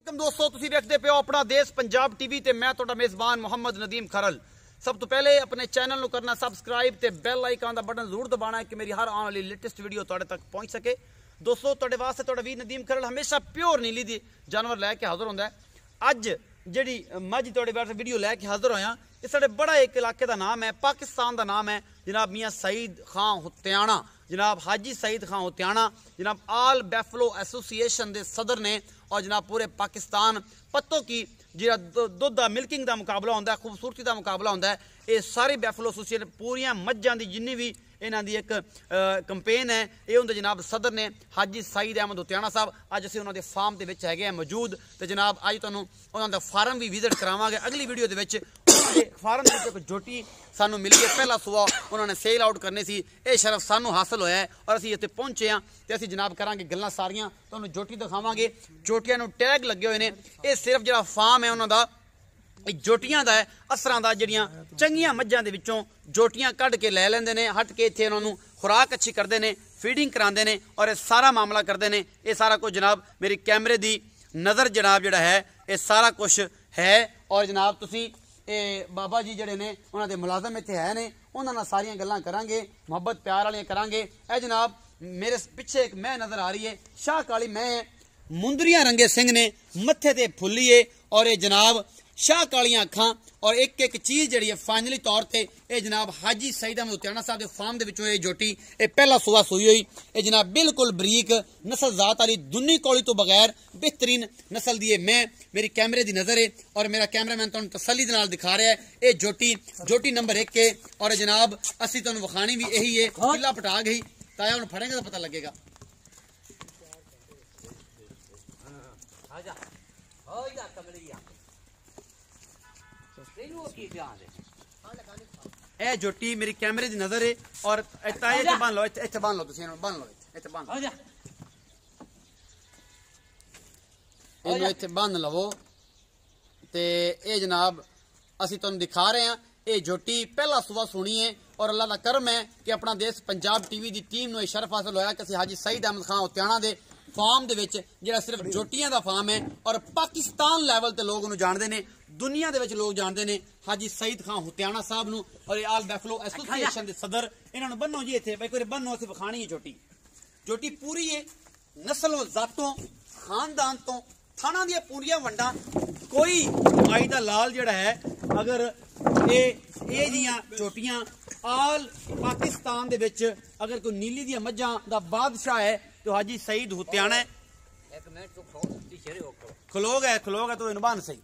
दोस्तों तुसीं वेखदे पे हो अपना देश पंजाब टीवी ते मैं तुहाडा मेज़बान मोहम्मद नदीम खरल। सब तो पहले अपने चैनल नूं करना सबसक्राइब ते बैल आइकन दा बटन जरूर दबाना है कि मेरी हर आने वाली लेटेस्ट वीडियो तुहाडे तक पहुंच सके। दोस्तों तुहाडे वास्ते तुहाडा वीर नदीम खरल हमेशा प्योर नीली दी जानवर लैके हाजिर होंदा है। अज जिहड़ी मझ तुहाडे वास्ते वीडियो लैके हाजिर होया इस साडे बड़ा एक इलाके का नाम है, पाकिस्तान का नाम है जनाब मियाँ सईद खां हुत्याणा, जनाब हाजी सईद खां हुत्याणा, जनाब आल बैफलो एसोसीएशन के सदर ने और जनाब पूरे पाकिस्तान पत्तों की जो दुध का मिल्किंग का मुकाबला होंदा है, खूबसूरती का मुकाबला होंदा है, ये सारी बैफलो एसोसीएशन पूरियां मज्जां दी जिन्नी भी इन्हां दी एक कंपेन है ये उनके जनाब सदर ने हाजी सईद अहमद हुत्याणा साहब। अज असीं उन्हां दे फार्म दे विच हैगे मौजूद ते जनाब अज तुहानूं उन्हां दा फार्म भी विजिट करावांगे। अगली वीडियो दे विच फार्म दे विच जोटी सानू मिली है, पहला सुआ उन्होंने सेल आउट करनी सी, ये शरफ सानू हासिल होया है और असीं इत्थे पहुंचे हाँ ते असीं जनाब करांगे गल्लां सारियां तुहानूं जोटी दिखावांगे। जोटियां नूं टैग लगे हुए ने, ये सिर्फ जिहड़ा फार्म है उन्हां दा जोटियां दा है, असरां दा जिहड़ियां चंगियां मज्जां दे विचों जोटियां कढ के लै लैंदे ने, हट के इत्थे उन्हां नूं खुराक अच्छी करदे ने, फीडिंग करांदे ने और ये सारा मामला करदे ने। ये सारा कुछ जनाब मेरी कैमरे दी नज़र जनाब जिहड़ा है ये सारा कुछ है और जनाब तुसीं बाबा जी जड़े ने उन्होंने मुलाजम इतने है ने उन्होंने नाल सारियां गल्लां करांगे, मुहब्बत प्यार वालियां करांगे। ए जनाब मेरे पिछे एक मैं नज़र आ रही है, शाह काली मैं मुंदरियां रंगे सिंह ने मत्थे ते फुल्ली है और ये जनाब शाह कालियां अखां और एक एक चीज़ जी है फाइनली तौर पर यह जनाब हाजी सईद अहमद हुत्याणा साहब के फार्म के विचों ये जोटी ये पहला सुआ सूई हुई, ये जनाब बिल्कुल बरीक नस्ल जात वाली दुन्नी कौली तो बगैर बेहतरीन नस्ल दी है। मैं मेरी कैमरे की नज़र है और मेरा कैमरामैन तुहानूं तसल्ली दे नाल दिखा रहा है ये जोटी नंबर 1 है और जनाब असीं तुहानूं विखाणी भी यही है। किला पटा गई ताया हुण फड़ेंगे तो पता लगेगा। ए जोटी मेरी कैमरे की नजर है और ताए च बन लो, इत्थे बन लो, तुसीं बन लो, इत्थे बन लो, इन्हूं इत्थे बन लवो ते ये जनाब असीं तुहानूं दिखा रहे हैं ये जोटी पहला सुबह सुनी है और अल्लाह का करम है कि अपना देश पंजाब टीवी की टीम नूं शरफ हासिल होया कि असीं हाजी सईद अहमद खां हुत्याणा दे फार्म दे विच जिहड़ा सिर्फ जोटियां दा फार्म है और पाकिस्तान लैवल ते लोग उन्हूं जाणदे ने, दुनिया दे विच लोग जानते हैं हाजी सईद खां हुत्याणा साहब नूं और ये आल बैफलो एसोसीएशन के सदर। इन्हां नूं बन्नो जी इत्थे भाई कोई बन्नो, असीं विखाणी है जोटी पूरी है नस्लों जातों खानदान तो थाना दी पूरियां वंडा कोई माई दा लाल जिहड़ा है अगर ये जियां चोटियां आल पाकिस्तान दे विच अगर कोई नीली दी मज्जां दा बादशाह है तो हाजी सईद हुत्याणा है। खलोग है तो इन्हूं बन सही,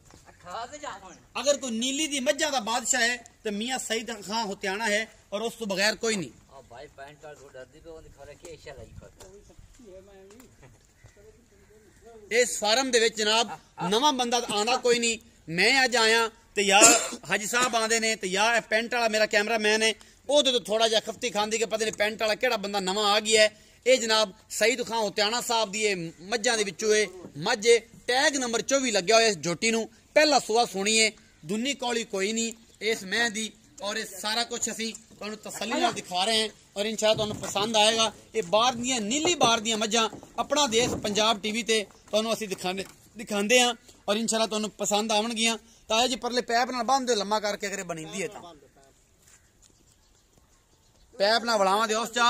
अगर कोई नीली दी मज्जां दा बादशाह है तो मियाँ सईद खां हुत्याणा है और उस तो बगैर कोई नहीं। इस फार्म दे विच जनाब नवा बंदा आना कोई नहीं, मैं अज आया तो या हाजी साहब आंदे ने तो या पेंट वाला मेरा कैमरा मैन है वो तो थोड़ा जिहा खफ्ती खांदी कि पता नहीं पेंट वाला केड़ा बंदा नवा आ गया है। ये जनाब सईद खां हुत्याणा साहब दी मज्जां दे विचों मझ टैग नंबर 24 लग्या होया इस जोटी नूं, पहला सुआ सुनी है, दुन्नी कौली कोई नहीं इस मैं दी और ये सारा कुछ असीं तुहानूं तसल्ली नाल दिखा रहे हैं और इंशाअल्लाह तुहानूं पसंद आएगा। ये बाहर दियां नीली बाहर दियां मज्जां अपना देश पंजाब टीवी ते तुहानूं असीं दिखांदे हां और इंशाअल्लाह तुहानूं पसंद आवणगियां। ताया जी परले पैप नाल बांध दो लम्मा करके अगर बनींदी है तां पैप नाल वड़ावां दे उस चा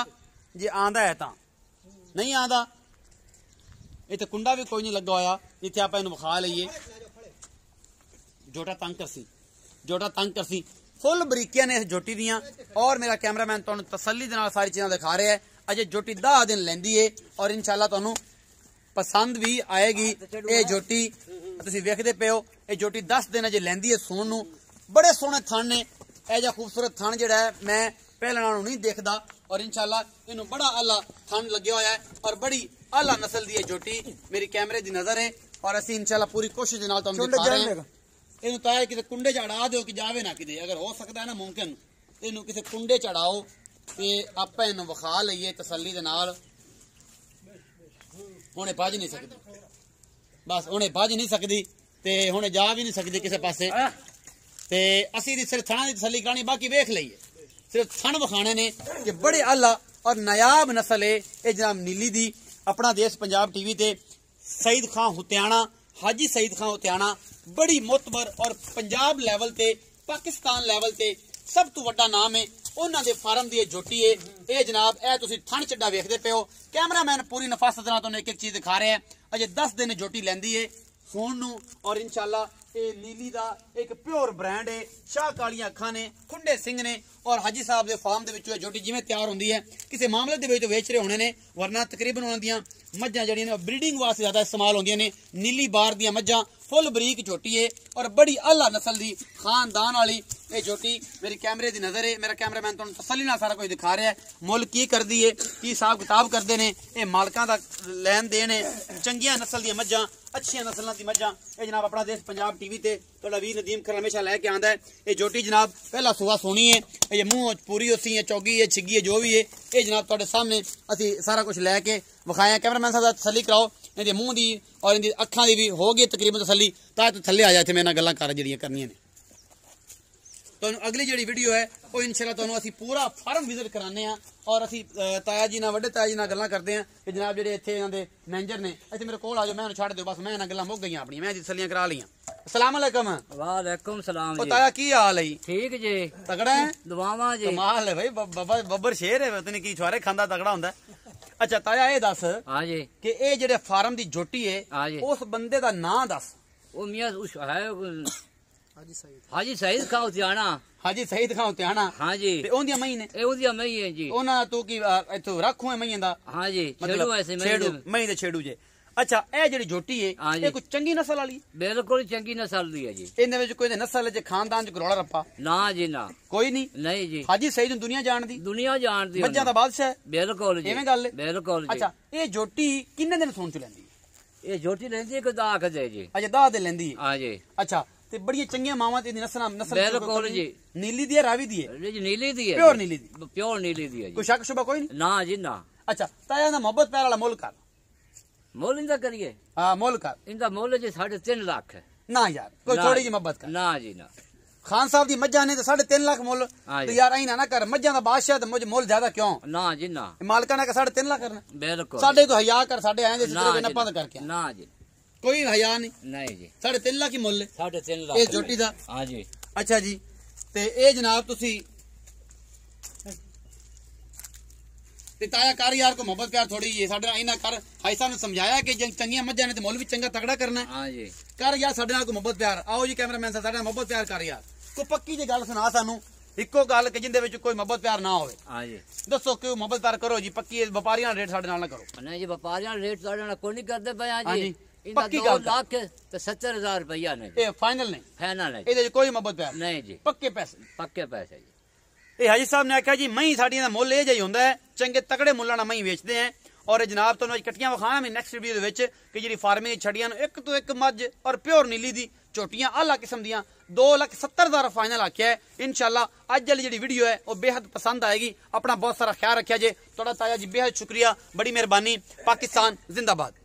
जे आंदा है तां, नहीं आंदा इत्थे कुंडा भी कोई नहीं लगा होया जिथे आप इन्हूं विखा लईए। जोटा तंग करसी फुल बरीकियां ने इस जोटी दियां और मेरा कैमरामैन तुहानूं तसल्ली दे नाल सारी चीज़ां दिखा रहा है। अजे जोटी 10 दिन लैंदी है और इंशाअल्लाह तुहानूं पसंद भी आएगी। ये जोटी तुसीं वेखदे पे हो, ये जोटी 10 दिन अजे लैंदी है सूण नूं, बड़े सोहणे थण ने, यह जिहा खूबसूरत थण जिहड़ा है मैं पहले नालों नहीं देखदा और इंशाअल्लाह इन्हूं बड़ा आला थण लग्या होया है और बड़ी आला नस्ल दी जोटी मेरी कैमरे की नज़र है और असीं इंशाअल्लाह पूरी कोशिश दे नाल तुहानूं दिखा रहे हैं। इन्हूं ताया किते कुंडे च अड़ा दो कि जावे ना किते, अगर हो सकता है ना मुमकिन इन्हूं किसे कुंडे च अड़ाओ ते आपां इन्हूं विखा लईए तसल्ली दे नाल। हुणे भज नहीं सकदी, बस हुणे भज नहीं सकदी ते हुणे जा भी नहीं सकदी किसे पासे ते असीं सिर्फ थणां दी तसल्ली करानी, बाकी वेख लईए सिर्फ थण विखाणे ने कि बड़े आला और नायाब नस्ल है ये जनाब नीली दी। अपना देश पंजाब टीवी ते सईद खां हुत्याणा हाजी सईद खान उतियाना बड़ी मोतबर और पंजाब लैवल ते पाकिस्तान लैवल ते सब तो वड्डा नाम है उन्हां दे फार्म दी झोटी है। ये जनाब ए तुसीं थण चड्डा वेखदे पे हो। कैमरामैन पूरी नफासत नाल तुहानूं एक एक चीज दिखा रहा है। अजे 10 दिन झोटी लैंदी है सोन नूं और इंशाल्लाह ये नीली दा एक प्योर ब्रांड है। शाह कालियां अखां ने खुंडे सिंह ने और हाजी साहब दे फार्म दे विचों झोटी जिवें तैयार होंदी है किसी मामले दे विच वेच रहे होने ने, वरना तकरीबन उन्हां दियां मज्जां जड़ियां ने ब्रीडिंग वास्ते ज्यादा इस्तेमाल होंदियां ने। नीली बार दियां मज्जां फुल बरीक झोटी है और बड़ी आला नस्ल दी खानदान वाली ये झोटी मेरी कैमरे दी नजर है। मेरा कैमरामैन तुहानूं तसल्ली नाल सारा कुछ दिखा रहा है। मुल की करदी है, की हिसाब किताब करदे ने, ये मालकां दा लैन देन है। चंगियां नस्ल दी मज्जां, अच्छियां नस्लां दी मज्जां ये जनाब अपना देश पंजाब टीवी ते तुहाडा वीर नदीम खरल हमेशा लैके आंदा है। ये झोटी जनाब पहला सुआ सोनी है, ये मुंह पूरी होसी है, चौगी है, छिग्गी है, जो भी है ये जनाब तुहाडे सामने असीं सारा कुछ लैके विखाया। कैमरामैन साहब तसल्ली कराओ इहदे मुंह दी और इहदी अखां दी भी हो गई तकरीबन तसल्ली। तां थल्ले आ जा इत्थे मेरे नाल गल्लां कर जिहड़ियां करनियां ने। तुहानूं अगली जिहड़ी वीडियो है वो इंशाअल्लाह तुहानूं असीं पूरा फार्म विजिट कराने आ और असीं ताया जी नाल वड्डे ताया जी नाल गल्लां करदे आ कि जनाब जिहड़े इत्थे इन्हां दे मैनेजर ने इत्थे मेरे कोल आ जाओ, मैं छड्ड दिओ बस, मैं इन्हां गल्लां मुक गईयां अपनियां, मैं तसल्लियां करा लईयां। अस्सलाम वालेकुम। वालेकुम सलाम ओ जी। ताया की हाल है? ठीक जी, तगड़ा है? दुआवां जी। कमाल है भाई, बब्बर शेर है, पता नहीं की छुआरे खांदा तगड़ा हुंदा। अच्छा ताया ये दस हाँ जी कि ये जेड़े फार्म दी झोटी है हाँ जी। उस बंदे दा नाम दस। वो मियां उस है हाजी सईद खान उतियाना। हाजी सईद खान उतियाना। हाँ जी। ते ओंदियां मई ने? ए उदिया मई है जी। ओना तू की इथों रखो है मईयां दा? हाँ जी, मतलब ऐसे छेड़ू मई दे छेड़ू जे। अच्छा ए जेड़ी झोटी है हाँ जी। ये कोई चंगी नस्ल वाली? बिल्कुल चंगी नस्ल दी है जी। इनदे विच कोई नस्ल च खानदान च गरोड़ा रप्पा ना जी ना, कोई नहीं? नहीं जी। हाजी सईद नूं दुनिया जानदी, दुनिया जानदी मज्जां दा बादशाह है। बिल्कुल जी, इवें गल है? बिल्कुल जी। अच्छा ये झोटी किन्ने दिन सून च लैंदी? ये झोटी लेंदी है कोई दाख दे जी। अच्छा 10 दिन लैंदी है। हाँ जी। अच्छा ते बड़ियां चंगियां मावां ते नस्ल बिल्कुल जी। नीली दी है रावी दी है? जी नीली दी है, प्योर नीली दी? प्योर नीली दी है कोई जी। शक शुबा कोई नहीं? ना जी ना। अच्छा ताया दा मोहब्बत प्यार वाला मुल कर। मुल इंदा करिए? हाँ मुल कर। इंदा मुल जी 3.5 लाख है। ना यार कोई ना थोड़ी जी मोहब्बत कर। ना जी ना। खान साहब दी मज्जां ने तो 3.5 लाख मुल, हाँ तो जी। यार ना कर, मज्जां दा बादशाह तो मुझे मुल ज्यादा क्यों? ना जी ना। मालका ने 3.5 लाख करना? बिल्कुल। साडे को हया कर, साडे आए दे ना सिरे जी, नपा करके ना जी, कोई हया नहीं। नहीं जी। 3.5 लाख ही मुल है 3.5 लाख ये झोटी दा। हाँ जी। अच्छा जी ते ए जनाब तुसी ते ताया कर यार को मोहब्बत प्यार थोड़ी जी साडे नाल इना कर। हाई साहब ने समझाया कि चंगियां मज्जां ने ते मुल भी चंगा तगड़ा करना है। हाँ जी। कर यार साडे नाल को मोहब्बत प्यार। आओ जी कैमरामैन साहब साडे नाल मोहब्बत प्यार कर यार। कोई पक्की जी गल सुना सानू, इक्को गल कि जिंदे विच कोई मोहब्बत प्यार ना होवे। हाँ जी। दसो कि मोहब्बत प्यार करो जी, पक्की व्यापारियां रेट साडे नाल ना करो। नहीं जी, व्यापारियां रेट साढ़े नाल कोई नहीं करते पे। हाँ हाँ जी। जी, इनका पक्की 2 गल कर। लाख ते 70,000 रुपया ने जी। ए फाइनल नहीं, फाइनल है जी। ਇਹਦੇ 'ਚ कोई मोहब्बत प्यार नहीं जी, पक्के पैसे। पक्के पैसे जी। ਇਹ ਹਾਜੀ ਸਾਹਿਬ ਨੇ ਆਖਿਆ ਜੀ ਮਹੀਂ ਸਾਡੀਆਂ ਦਾ ਮੁੱਲ ਇਹ ਜਿਹਾ ਹੀ ਹੁੰਦਾ ਹੈ, ਚੰਗੇ ਤਕੜੇ ਮੁੱਲਾਂ ਨਾਲ ਮਹੀਂ ਵੇਚਦੇ ਆ। ਔਰ ਜਨਾਬ ਤੁਹਾਨੂੰ ਅੱਜ ਕੱਟੀਆਂ ਵਿਖਾਵਾਂ ਮੈਂ ਨੈਕਸਟ ਵੀਡੀਓ ਦੇ ਵਿੱਚ ਕਿ ਜਿਹੜੀ ਫਾਰਮਿੰਗ ਛੜੀਆਂ ਨੂੰ ਇੱਕ ਤੋਂ ਇੱਕ ਮੱਝ ਔਰ ਪਿਓਰ ਨੀਲੀ ਦੀ ਝੋਟੀਆਂ ਆਲਾ ਕਿਸਮ ਦੀਆਂ 2,70,000 ਫਾਈਨਲ ਆਖਿਆ ਹੈ। ਇਨਸ਼ਾਅੱਲਾ ਅੱਜ ਵਾਲੀ ਜਿਹੜੀ ਵੀਡੀਓ ਹੈ ਉਹ ਬੇहद ਪਸੰਦ ਆਏਗੀ। ਆਪਣਾ ਬਹੁਤ ਸਾਰਾ ਖਿਆਲ ਰੱਖਿਆ ਜੇ। ਤੁਹਾਡਾ ਤਾਇਆ ਜੀ ਬੇहद ਸ਼ੁਕਰੀਆ, ਬੜੀ ਮਿਹਰਬਾਨੀ। ਪਾਕਿस्तान जिंदाबाद।